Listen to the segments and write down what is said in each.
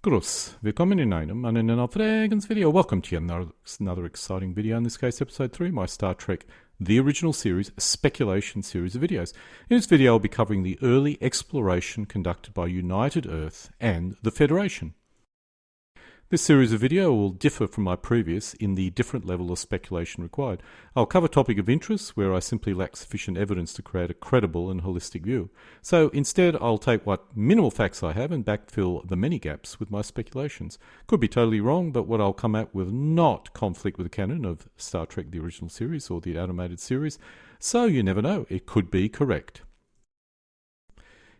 Grüß, willkommen in einem Fragens video. Welcome to another exciting video, in this case episode 3, my Star Trek The Original Series speculation series of videos. In this video I'll be covering the early exploration conducted by United Earth and the Federation. This series of video will differ from my previous in the different level of speculation required. I'll cover topic of interest where I simply lack sufficient evidence to create a credible and holistic view. So instead I'll take what minimal facts I have and backfill the many gaps with my speculations. Could be totally wrong, but what I'll come at will not conflict with the canon of Star Trek the Original Series or the animated series, so you never know, it could be correct.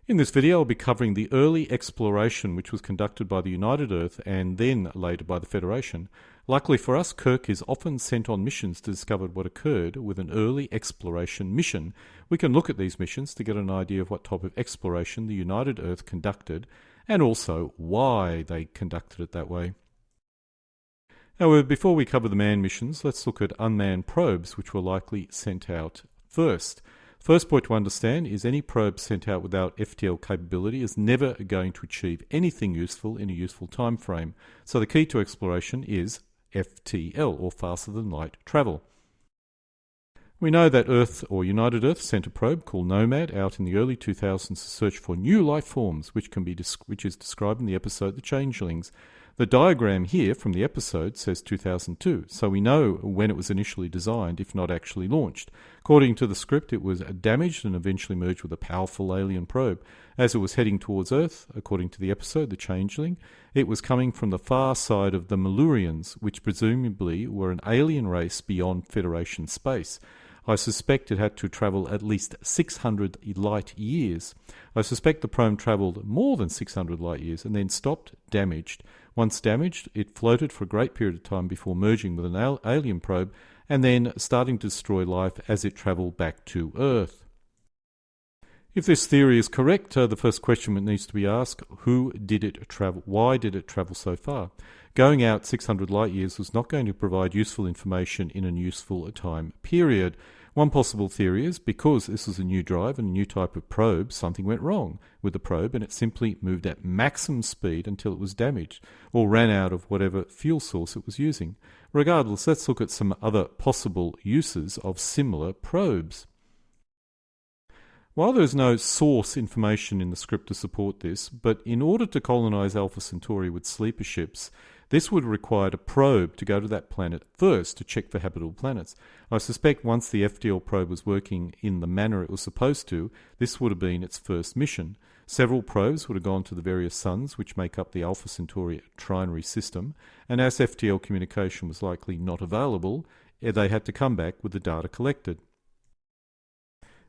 In this video I'll be covering the early exploration which was conducted by the United Earth and then later by the Federation. Luckily for us, Kirk is often sent on missions to discover what occurred with an early exploration mission. We can look at these missions to get an idea of what type of exploration the United Earth conducted and also why they conducted it that way. However, before we cover the manned missions, let's look at unmanned probes which were likely sent out first. First point to understand is any probe sent out without FTL capability is never going to achieve anything useful in a useful time frame. So the key to exploration is FTL, or faster than light travel. We know that Earth, or United Earth, sent a probe called Nomad out in the early 2000s to search for new life forms, which is described in the episode The Changelings. The diagram here from the episode says 2002, so we know when it was initially designed, if not actually launched. According to the script, it was damaged and eventually merged with a powerful alien probe. As it was heading towards Earth, according to the episode The Changeling, it was coming from the far side of the Malurians, which presumably were an alien race beyond Federation space. I suspect it had to travel at least 600 light years. I suspect the probe travelled more than 600 light years and then stopped, damaged. Once damaged, it floated for a great period of time before merging with an alien probe and then starting to destroy life as it travelled back to Earth. If this theory is correct, the first question that needs to be asked, who did it travel? Why did it travel so far? Going out 600 light years was not going to provide useful information in a useful time period. One possible theory is because this was a new drive and a new type of probe, something went wrong with the probe and it simply moved at maximum speed until it was damaged or ran out of whatever fuel source it was using. Regardless, let's look at some other possible uses of similar probes. While there is no source information in the script to support this, but in order to colonize Alpha Centauri with sleeper ships, this would require a probe to go to that planet first to check for habitable planets. I suspect once the FTL probe was working in the manner it was supposed to, this would have been its first mission. Several probes would have gone to the various suns which make up the Alpha Centauri trinary system, and as FTL communication was likely not available, they had to come back with the data collected.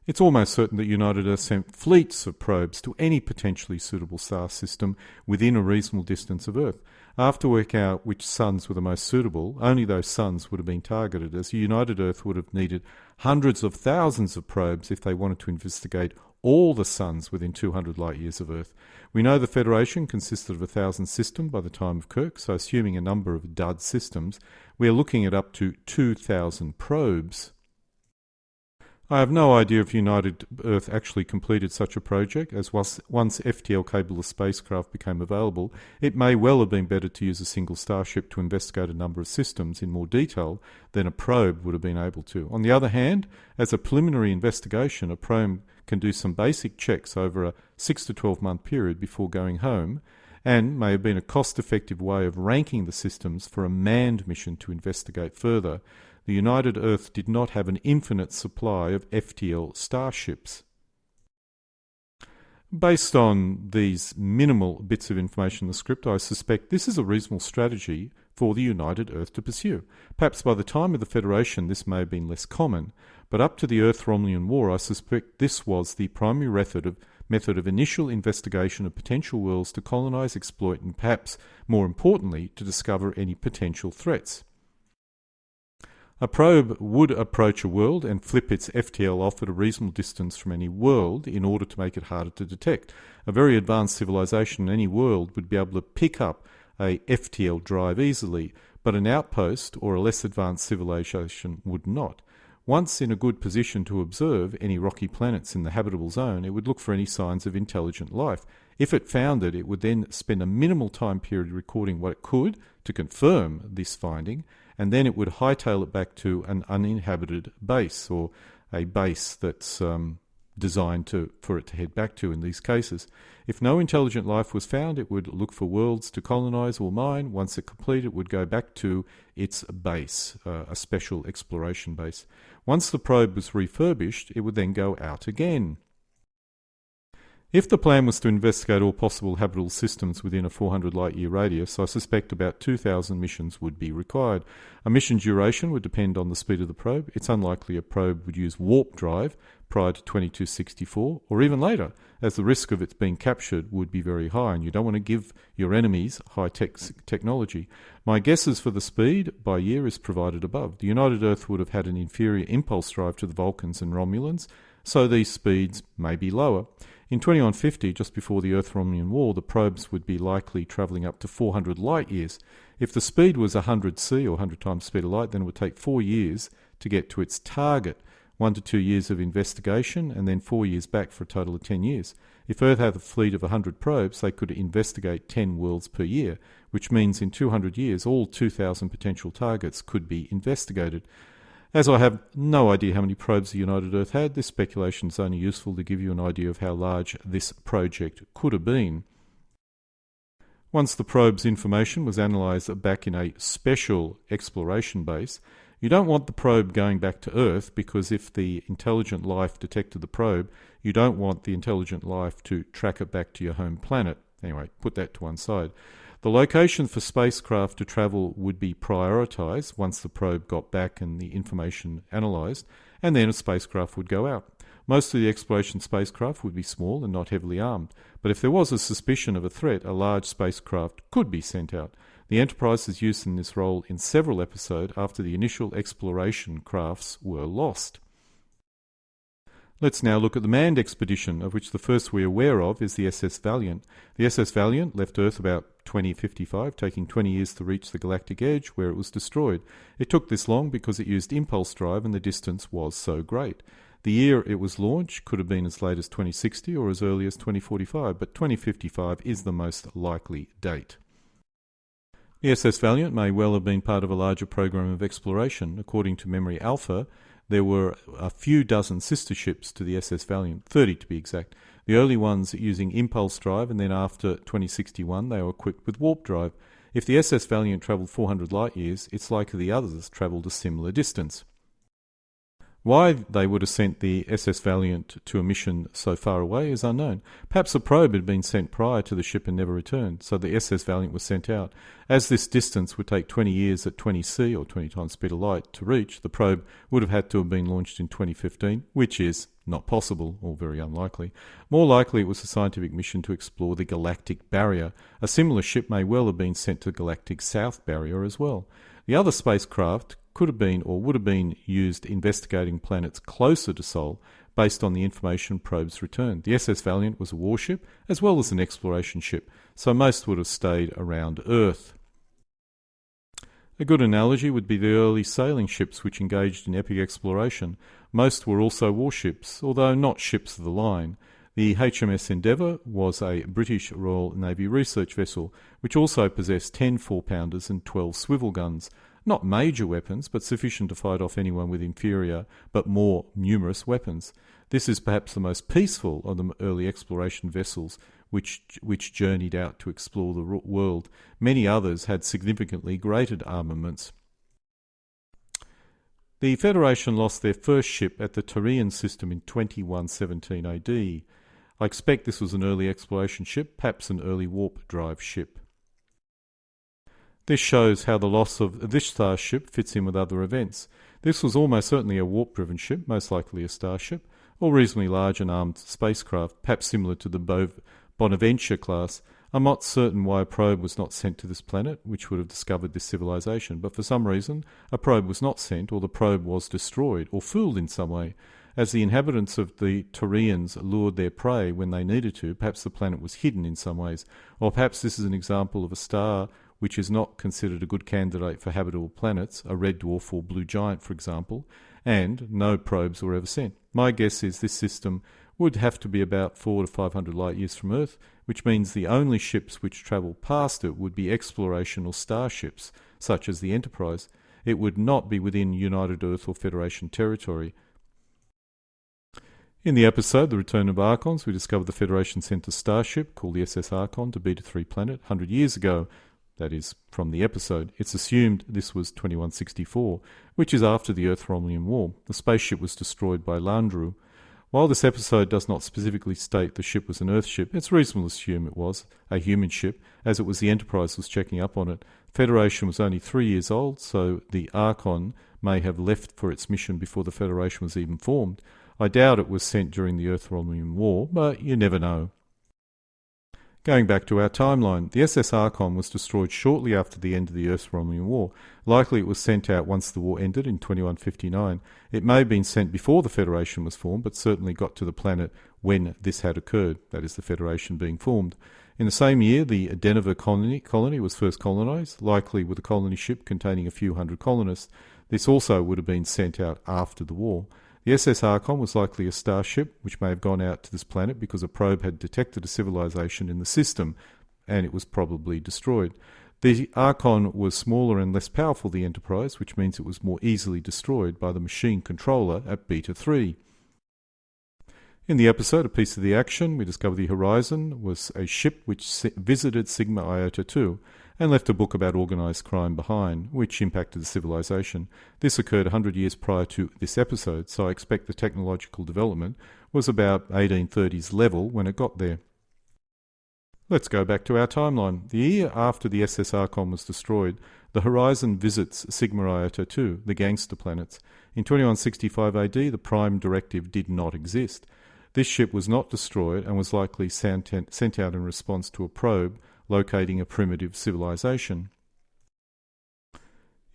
It's almost certain that United Earth sent fleets of probes to any potentially suitable star system within a reasonable distance of Earth. After working out which suns were the most suitable, only those suns would have been targeted, as United Earth would have needed hundreds of thousands of probes if they wanted to investigate all the suns within 200 light years of Earth. We know the Federation consisted of 1,000 systems by the time of Kirk, so assuming a number of dud systems, we are looking at up to 2,000 probes. I have no idea if United Earth actually completed such a project, as once FTL-capable spacecraft became available, it may well have been better to use a single starship to investigate a number of systems in more detail than a probe would have been able to. On the other hand, as a preliminary investigation, a probe can do some basic checks over a 6 to 12 month period before going home, and may have been a cost-effective way of ranking the systems for a manned mission to investigate further. The United Earth did not have an infinite supply of FTL starships. Based on these minimal bits of information in the script, I suspect this is a reasonable strategy for the United Earth to pursue. Perhaps by the time of the Federation this may have been less common, but up to the Earth-Romulan War I suspect this was the primary method of initial investigation of potential worlds to colonize, exploit, and perhaps, more importantly, to discover any potential threats. A probe would approach a world and flip its FTL off at a reasonable distance from any world in order to make it harder to detect. A very advanced civilization in any world would be able to pick up a FTL drive easily, but an outpost or a less advanced civilization would not. Once in a good position to observe any rocky planets in the habitable zone, it would look for any signs of intelligent life. If it found it, it would then spend a minimal time period recording what it could to confirm this finding, and then it would hightail it back to an uninhabited base, or a base that's designed for it to head back to in these cases. If no intelligent life was found, it would look for worlds to colonize or mine. Once it completed, it would go back to its base, a special exploration base. Once the probe was refurbished, it would then go out again. If the plan was to investigate all possible habitable systems within a 400 light-year radius, I suspect about 2,000 missions would be required. A mission duration would depend on the speed of the probe. It's unlikely a probe would use warp drive prior to 2264, or even later, as the risk of its being captured would be very high, and you don't want to give your enemies high-tech technology. My guesses for the speed by year is provided above. The United Earth would have had an inferior impulse drive to the Vulcans and Romulans, so these speeds may be lower. In 2150, just before the Earth-Romulan War, the probes would be likely travelling up to 400 light-years. If the speed was 100 C, or 100 times the speed of light, then it would take 4 years to get to its target, 1 to 2 years of investigation, and then 4 years back for a total of 10 years. If Earth had a fleet of 100 probes, they could investigate 10 worlds per year, which means in 200 years, all 2,000 potential targets could be investigated. As I have no idea how many probes the United Earth had, this speculation is only useful to give you an idea of how large this project could have been. Once the probe's information was analysed back in a special exploration base, you don't want the probe going back to Earth, because if the intelligent life detected the probe, you don't want the intelligent life to track it back to your home planet. Anyway, put that to one side. The location for spacecraft to travel would be prioritised once the probe got back and the information analysed, and then a spacecraft would go out. Most of the exploration spacecraft would be small and not heavily armed, but if there was a suspicion of a threat, a large spacecraft could be sent out. The Enterprise is used in this role in several episodes after the initial exploration crafts were lost. Let's now look at the manned expedition, of which the first we're aware of is the SS Valiant. The SS Valiant left Earth about 2055, taking 20 years to reach the galactic edge, where it was destroyed. It took this long because it used impulse drive and the distance was so great. The year it was launched could have been as late as 2060 or as early as 2045, but 2055 is the most likely date. The SS Valiant may well have been part of a larger program of exploration. According to Memory Alpha, there were a few dozen sister ships to the SS Valiant, 30 to be exact. The early ones using impulse drive, and then after 2061 they were equipped with warp drive. If the SS Valiant travelled 400 light years, it's likely the others travelled a similar distance. Why they would have sent the SS Valiant to a mission so far away is unknown. Perhaps a probe had been sent prior to the ship and never returned, so the SS Valiant was sent out. As this distance would take 20 years at 20 C, or 20 times speed of light, to reach, the probe would have had to have been launched in 2015, which is not possible, or very unlikely. More likely it was a scientific mission to explore the galactic barrier. A similar ship may well have been sent to the galactic south barrier as well. The other spacecraft could have been or would have been used investigating planets closer to Sol based on the information probes returned. The SS Valiant was a warship as well as an exploration ship, so most would have stayed around Earth. A good analogy would be the early sailing ships which engaged in epic exploration. Most were also warships, although not ships of the line. The HMS Endeavour was a British Royal Navy research vessel, which also possessed 10 4-pounders and 12 swivel guns. Not major weapons, but sufficient to fight off anyone with inferior but more numerous weapons. This is perhaps the most peaceful of the early exploration vessels which journeyed out to explore the world. Many others had significantly greater armaments. The Federation lost their first ship at the Turian system in 2117 AD. I expect this was an early exploration ship, perhaps an early warp drive ship. This shows how the loss of this starship fits in with other events. This was almost certainly a warp-driven ship, most likely a starship, or reasonably large and armed spacecraft, perhaps similar to the Bonaventure class. I'm not certain why a probe was not sent to this planet, which would have discovered this civilization, but for some reason a probe was not sent, or the probe was destroyed, or fooled in some way. As the inhabitants of the Turians lured their prey when they needed to, perhaps the planet was hidden in some ways, or perhaps this is an example of a star which is not considered a good candidate for habitable planets, a red dwarf or blue giant, for example, and no probes were ever sent. My guess is this system would have to be about 400 to 500 light years from Earth, which means the only ships which travel past it would be exploration or starships, such as the Enterprise. It would not be within United Earth or Federation territory. In the episode The Return of Archons, we discover the Federation sent a starship called the SS Archon to Beta 3 planet 100 years ago. That is, from the episode. It's assumed this was 2164, which is after the Earth-Romulan War. The spaceship was destroyed by Landru. While this episode does not specifically state the ship was an Earth ship, it's reasonable to assume it was a human ship, as it was the Enterprise was checking up on it. Federation was only 3 years old, so the Archon may have left for its mission before the Federation was even formed. I doubt it was sent during the Earth-Romulan War, but you never know. Going back to our timeline, the SS Archon was destroyed shortly after the end of the Earth-Romulan War. Likely it was sent out once the war ended in 2159. It may have been sent before the Federation was formed, but certainly got to the planet when this had occurred, that is, the Federation being formed. In the same year, the Denver colony was first colonised, likely with a colony ship containing a few hundred colonists. This also would have been sent out after the war. The SS Archon was likely a starship, which may have gone out to this planet because a probe had detected a civilization in the system, and it was probably destroyed. The Archon was smaller and less powerful than the Enterprise, which means it was more easily destroyed by the machine controller at Beta 3. In the episode A Piece of the Action, we discover the Horizon was a ship which visited Sigma Iota 2 and left a book about organised crime behind, which impacted the civilization. This occurred 100 years prior to this episode, so I expect the technological development was about 1830s level when it got there. Let's go back to our timeline. The year after the SS Archon was destroyed, the Horizon visits Sigma Iota 2, the gangster planets. In 2165 AD, the Prime Directive did not exist. This ship was not destroyed and was likely sent out in response to a probe locating a primitive civilization.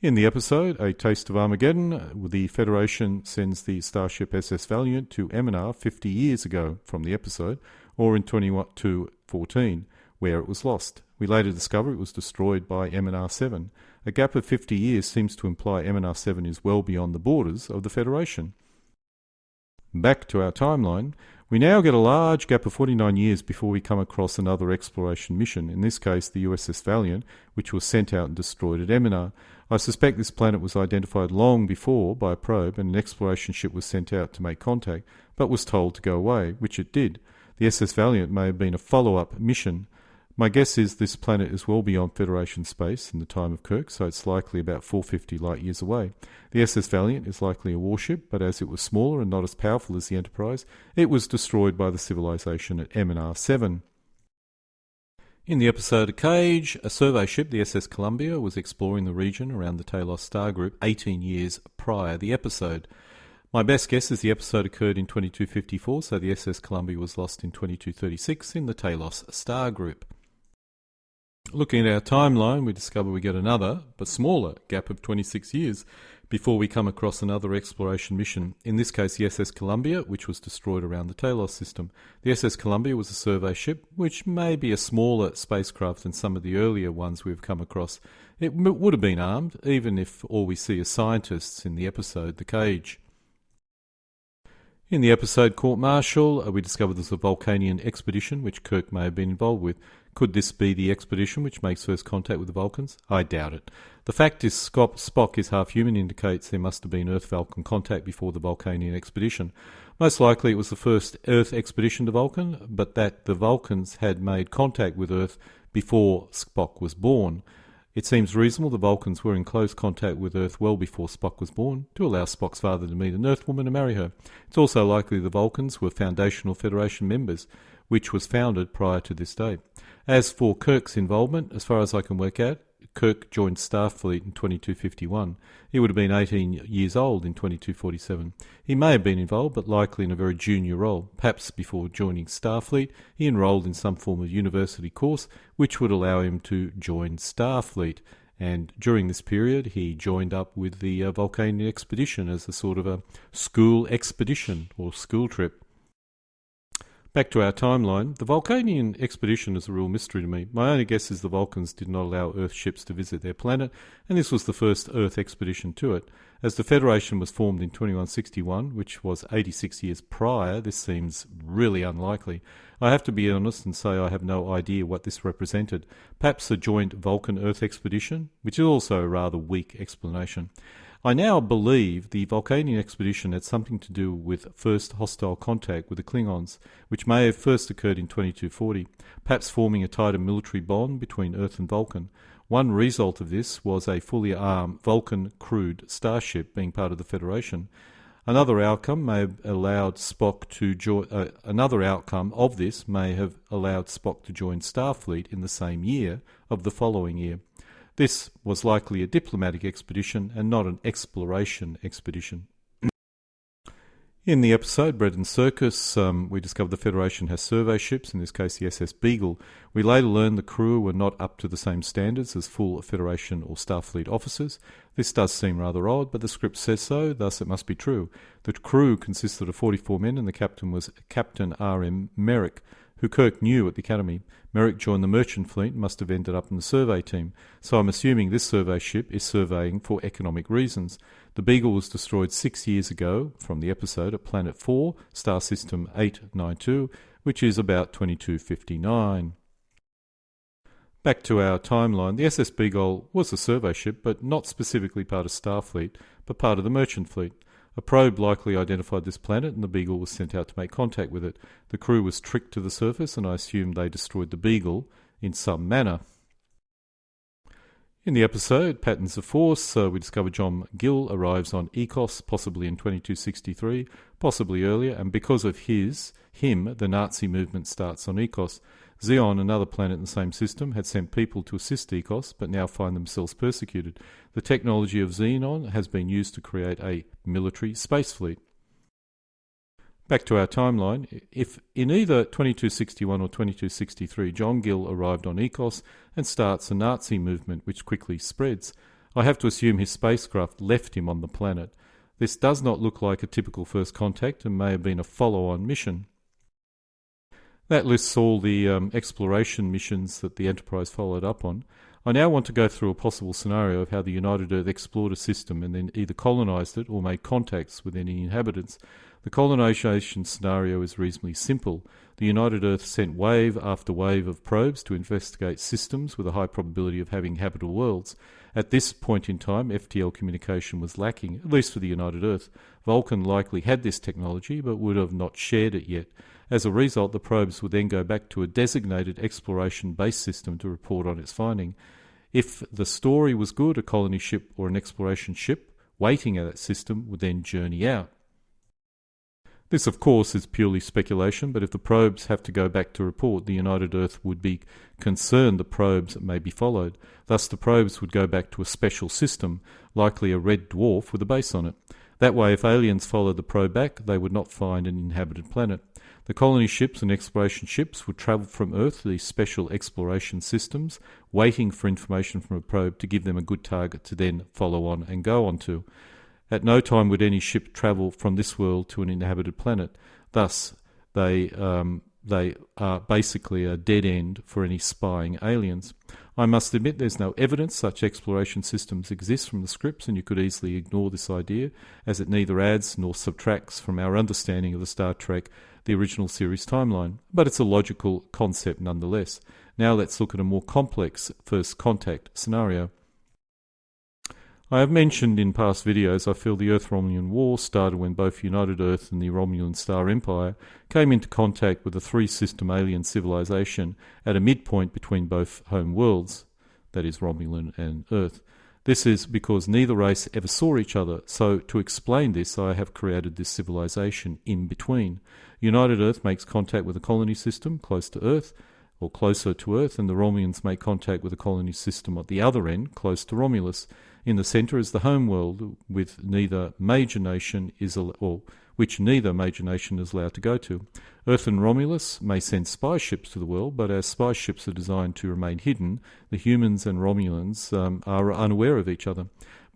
In the episode A Taste of Armageddon, the Federation sends the starship SS Valiant to Eminar 50 years ago from the episode, or in 2214, where it was lost. We later discover it was destroyed by Eminar 7. A gap of 50 years seems to imply Eminar 7 is well beyond the borders of the Federation. Back to our timeline, we now get a large gap of 49 years before we come across another exploration mission, in this case the USS Valiant, which was sent out and destroyed at Eminar. I suspect this planet was identified long before by a probe and an exploration ship was sent out to make contact, but was told to go away, which it did. The SS Valiant may have been a follow-up mission. My guess is this planet is well beyond Federation space in the time of Kirk, so it's likely about 450 light-years away. The SS Valiant is likely a warship, but as it was smaller and not as powerful as the Enterprise, it was destroyed by the civilization at Eminar 7. In the episode A Cage, a survey ship, the SS Columbia, was exploring the region around the TOS star group 18 years prior the episode. My best guess is the episode occurred in 2254, so the SS Columbia was lost in 2236 in the TOS star group. Looking at our timeline, we discover we get another, but smaller, gap of 26 years before we come across another exploration mission, in this case the SS Columbia, which was destroyed around the TOS system. The SS Columbia was a survey ship, which may be a smaller spacecraft than some of the earlier ones we've come across. It would have been armed, even if all we see are scientists in the episode The Cage. In the episode Court Martial, we discover there's a Vulcanian expedition which Kirk may have been involved with. Could this be the expedition which makes first contact with the Vulcans? I doubt it. The fact is Spock is half human indicates there must have been Earth-Vulcan contact before the Vulcanian expedition. Most likely it was the first Earth expedition to Vulcan, but that the Vulcans had made contact with Earth before Spock was born. It seems reasonable the Vulcans were in close contact with Earth well before Spock was born, to allow Spock's father to meet an Earth woman and marry her. It's also likely the Vulcans were foundational Federation members, which was founded prior to this date. As for Kirk's involvement, as far as I can work out, Kirk joined Starfleet in 2251. He would have been 18 years old in 2247. He may have been involved, but likely in a very junior role. Perhaps before joining Starfleet, he enrolled in some form of university course, which would allow him to join Starfleet. And during this period, he joined up with the Vulcanian expedition as a sort of a school expedition or school trip. Back to our timeline, the Vulcanian expedition is a real mystery to me. My only guess is the Vulcans did not allow Earth ships to visit their planet, and this was the first Earth expedition to it. As the Federation was formed in 2161, which was 86 years prior, this seems really unlikely. I have to be honest and say I have no idea what this represented. Perhaps a joint Vulcan-Earth expedition, which is also a rather weak explanation. I now believe the Vulcanian expedition had something to do with first hostile contact with the Klingons, which may have first occurred in 2240, perhaps forming a tighter military bond between Earth and Vulcan. One result of this was a fully armed Vulcan-crewed starship being part of the Federation. Another outcome may have allowed Spock to join. Another outcome of this may have allowed Spock to join Starfleet in the same year of the following year. This was likely a diplomatic expedition and not an exploration expedition. In the episode Bread and Circus, we discovered the Federation has survey ships, in this case the SS Beagle. We later learned the crew were not up to the same standards as full Federation or Starfleet officers. This does seem rather odd, but the script says so, thus it must be true. The crew consisted of 44 men and the captain was Captain R.M. Merrick, who Kirk knew at the Academy. Merrick joined the merchant fleet and must have ended up in the survey team, so I'm assuming this survey ship is surveying for economic reasons. The Beagle was destroyed 6 years ago from the episode at Planet 4, Star System 892, which is about 2259. Back to our timeline, the SS Beagle was a survey ship, but not specifically part of Starfleet, but part of the merchant fleet. A probe likely identified this planet and the Beagle was sent out to make contact with it. The crew was tricked to the surface and I assume they destroyed the Beagle in some manner. In the episode Patterns of Force, we discover John Gill arrives on Ecos, possibly in 2263, possibly earlier, and because of him, the Nazi movement starts on Ecos. Xeon, another planet in the same system, had sent people to assist Ecos, but now find themselves persecuted. The technology of Xenon has been used to create a military space fleet. Back to our timeline, if in either 2261 or 2263 John Gill arrived on Ecos and starts a Nazi movement which quickly spreads, I have to assume his spacecraft left him on the planet. This does not look like a typical first contact and may have been a follow-on mission. That lists all the exploration missions that the Enterprise followed up on. I now want to go through a possible scenario of how the United Earth explored a system and then either colonised it or made contacts with any inhabitants. The colonisation scenario is reasonably simple. The United Earth sent wave after wave of probes to investigate systems with a high probability of having habitable worlds. At this point in time, FTL communication was lacking, at least for the United Earth. Vulcan likely had this technology but would have not shared it yet. As a result, the probes would then go back to a designated exploration-based system to report on its finding. If the story was good, a colony ship or an exploration ship waiting at that system would then journey out. This, of course, is purely speculation, but if the probes have to go back to report, the United Earth would be concerned the probes may be followed. Thus, the probes would go back to a special system, likely a red dwarf with a base on it. That way, if aliens followed the probe back, they would not find an inhabited planet. The colony ships and exploration ships would travel from Earth to these special exploration systems, waiting for information from a probe to give them a good target to then follow on and go on to. At no time would any ship travel from this world to an inhabited planet. Thus, they are basically a dead end for any spying aliens. I must admit there's no evidence such exploration systems exist from the scripts, and you could easily ignore this idea, as it neither adds nor subtracts from our understanding of the Star Trek, the original series timeline. But it's a logical concept nonetheless. Now let's look at a more complex first contact scenario. I have mentioned in past videos I feel the Earth-Romulan War started when both United Earth and the Romulan Star Empire came into contact with a three-system alien civilization at a midpoint between both home worlds, that is Romulan and Earth. This is because neither race ever saw each other, so to explain this I have created this civilization in between. United Earth makes contact with a colony system close to Earth, or closer to Earth, and the Romulans make contact with a colony system at the other end, close to Romulus. In the centre is the home world, which neither major nation is allowed to go to. Earth and Romulus may send spy ships to the world, but as spy ships are designed to remain hidden, the humans and Romulans are unaware of each other.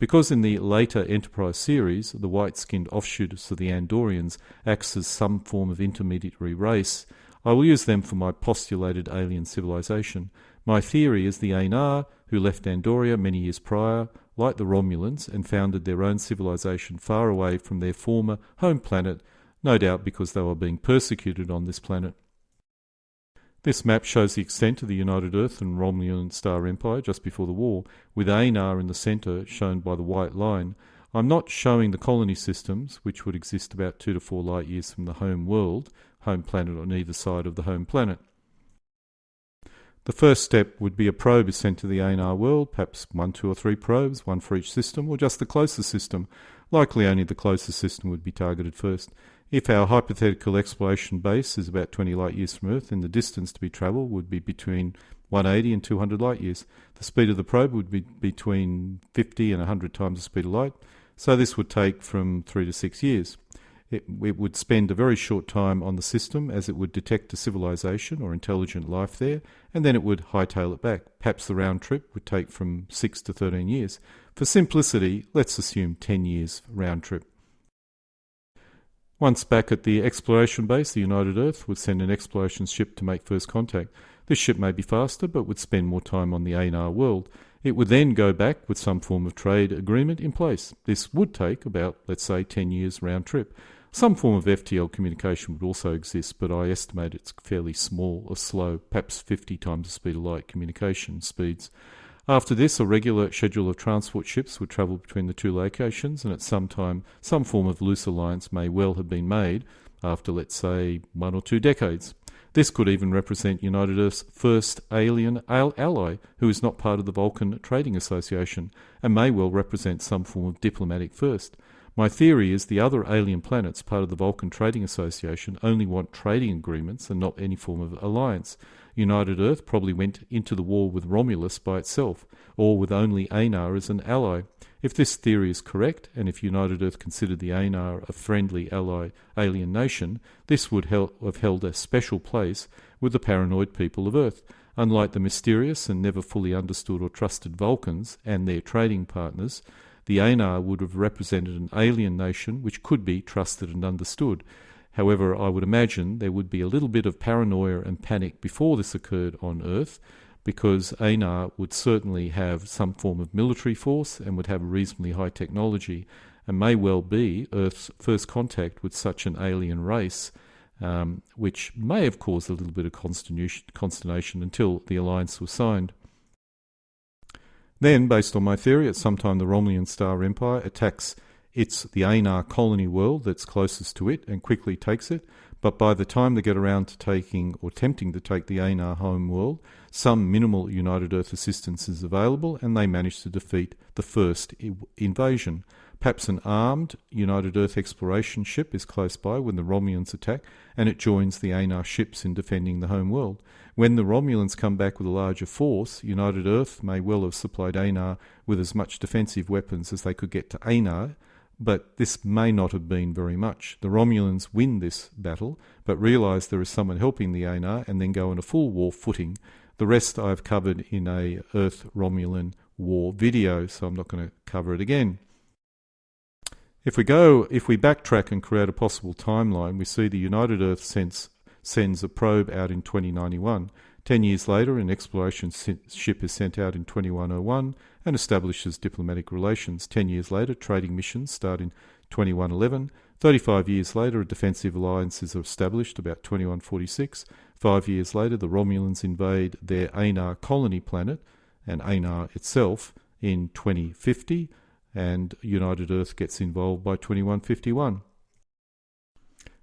Because in the later Enterprise series, the white-skinned offshoots of the Andorians acts as some form of intermediary race, I will use them for my postulated alien civilization. My theory is the Aenar, who left Andoria many years prior, like the Romulans, and founded their own civilization far away from their former home planet, no doubt because they were being persecuted on this planet. This map shows the extent of the United Earth and Romulan Star Empire just before the war, with Aenar in the centre shown by the white line. I'm not showing the colony systems, which would exist about 2 to 4 light years from the home world, home planet on either side of the home planet. The first step would be a probe is sent to the Aenar world, perhaps 1, 2 or 3 probes, one for each system, or just the closest system. Likely only the closest system would be targeted first. If our hypothetical exploration base is about 20 light years from Earth, then the distance to be travelled would be between 180 and 200 light years. The speed of the probe would be between 50 and 100 times the speed of light, so this would take from 3 to 6 years. It would spend a very short time on the system as it would detect a civilization or intelligent life there, and then it would hightail it back. Perhaps the round trip would take from 6 to 13 years. For simplicity, let's assume 10 years round trip. Once back at the exploration base, the United Earth would send an exploration ship to make first contact. This ship may be faster, but would spend more time on the Aenar world. It would then go back with some form of trade agreement in place. This would take about, let's say, 10 years round trip. Some form of FTL communication would also exist, but I estimate it's fairly small or slow, perhaps 50 times the speed of light communication speeds. After this, a regular schedule of transport ships would travel between the two locations, and at some time, some form of loose alliance may well have been made after, let's say, 1 or 2 decades. This could even represent United Earth's first alien ally, who is not part of the Vulcan Trading Association, and may well represent some form of diplomatic first. My theory is the other alien planets, part of the Vulcan Trading Association, only want trading agreements and not any form of alliance. United Earth probably went into the war with Romulus by itself, or with only Aenar as an ally. If this theory is correct, and if United Earth considered the Aenar a friendly ally alien nation, this would have held a special place with the paranoid people of Earth. Unlike the mysterious and never fully understood or trusted Vulcans and their trading partners, the Aenar would have represented an alien nation which could be trusted and understood. However, I would imagine there would be a little bit of paranoia and panic before this occurred on Earth, because Aenar would certainly have some form of military force and would have reasonably high technology, and may well be Earth's first contact with such an alien race, which may have caused a little bit of consternation until the alliance was signed. Then, based on my theory, at some time the Romulan Star Empire attacks the Aenar colony world that's closest to it and quickly takes it, but by the time they get around to taking or attempting to take the Aenar home world, some minimal United Earth assistance is available and they manage to defeat the first invasion. Perhaps an armed United Earth exploration ship is close by when the Romulans attack, and it joins the Aenar ships in defending the home world. When the Romulans come back with a larger force, United Earth may well have supplied Aenar with as much defensive weapons as they could get to Aenar, but this may not have been very much. The Romulans win this battle, but realise there is someone helping the Aenar and then go on a full war footing. The rest I've covered in a Earth-Romulan war video, so I'm not going to cover it again. If we backtrack and create a possible timeline, we see the United Earth sends a probe out in 2091. 10 years later, an exploration ship is sent out in 2101 and establishes diplomatic relations. 10 years later, trading missions start in 2111. 35 years later, a defensive alliance is established, about 2146. 5 years later, the Romulans invade their Aenar colony planet and Aenar itself in 2050, and United Earth gets involved by 2151.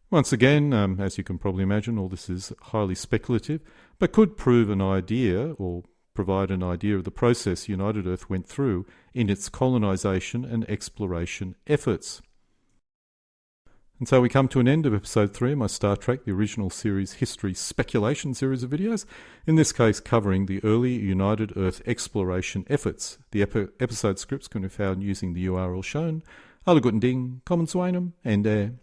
Once again, as you can probably imagine, all this is highly speculative, but could prove an idea or provide an idea of the process United Earth went through in its colonisation and exploration efforts. And so we come to an end of episode 3 of my Star Trek, the original series history speculation series of videos, in this case covering the early United Earth exploration efforts. The episode scripts can be found using the URL shown. Alla guten Ding, kommen zu einem Ende.